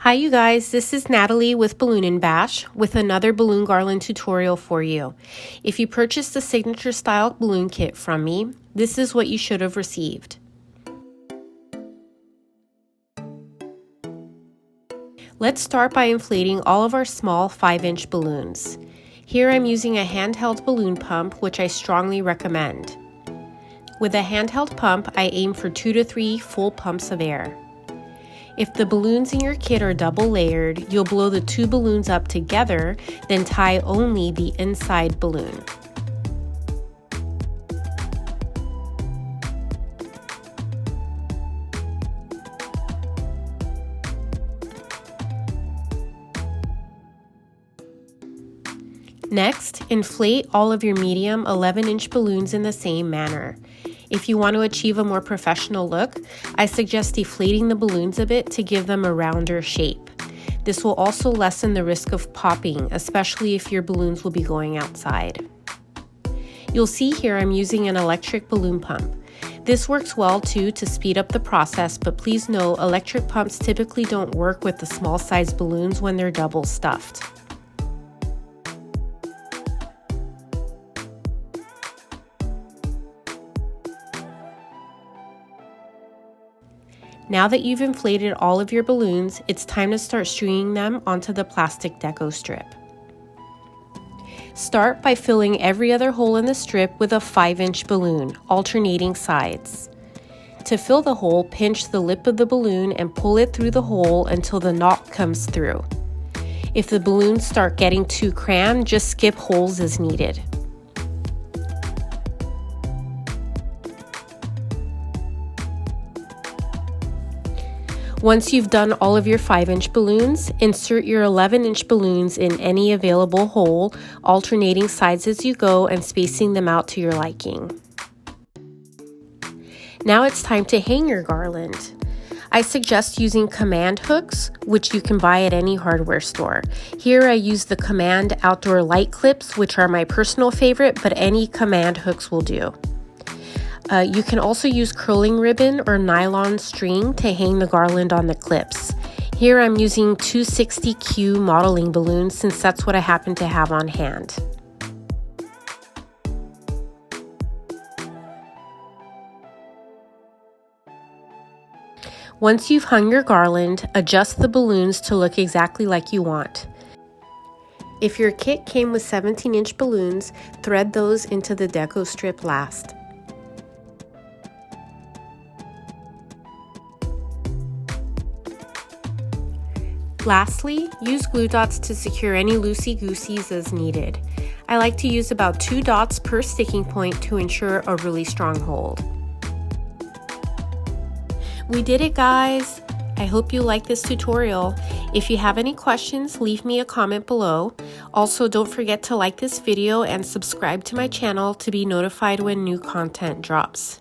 Hi you guys, this is Natalie with Balloon and Bash with another balloon garland tutorial for you. If you purchased the signature style balloon kit from me, this is what you should have received. Let's start by inflating all of our small 5-inch balloons. Here I'm using a handheld balloon pump, which I strongly recommend. With a handheld pump, I aim for 2 to 3 full pumps of air. If the balloons in your kit are double layered, you'll blow the 2 balloons up together, then tie only the inside balloon. Next, inflate all of your medium 11-inch balloons in the same manner. If you want to achieve a more professional look, I suggest deflating the balloons a bit to give them a rounder shape. This will also lessen the risk of popping, especially if your balloons will be going outside. You'll see here I'm using an electric balloon pump. This works well too to speed up the process, but please know electric pumps typically don't work with the small size balloons when they're double stuffed. Now that you've inflated all of your balloons, it's time to start stringing them onto the plastic deco strip. Start by filling every other hole in the strip with a 5-inch balloon, alternating sides. To fill the hole, pinch the lip of the balloon and pull it through the hole until the knot comes through. If the balloons start getting too crammed, just skip holes as needed. Once you've done all of your 5-inch balloons, insert your 11-inch balloons in any available hole, alternating sides as you go and spacing them out to your liking. Now it's time to hang your garland. I suggest using command hooks, which you can buy at any hardware store. Here I use the command outdoor light clips, which are my personal favorite, but any command hooks will do. You can also use curling ribbon or nylon string to hang the garland on the clips. Here I'm using 260Q modeling balloons since that's what I happen to have on hand. Once you've hung your garland, adjust the balloons to look exactly like you want. If your kit came with 17-inch balloons, thread those into the deco strip last. Lastly, use glue dots to secure any loosey-gooseys as needed. I like to use about 2 dots per sticking point to ensure a really strong hold. We did it, guys! I hope you like this tutorial. If you have any questions, leave me a comment below. Also, don't forget to like this video and subscribe to my channel to be notified when new content drops.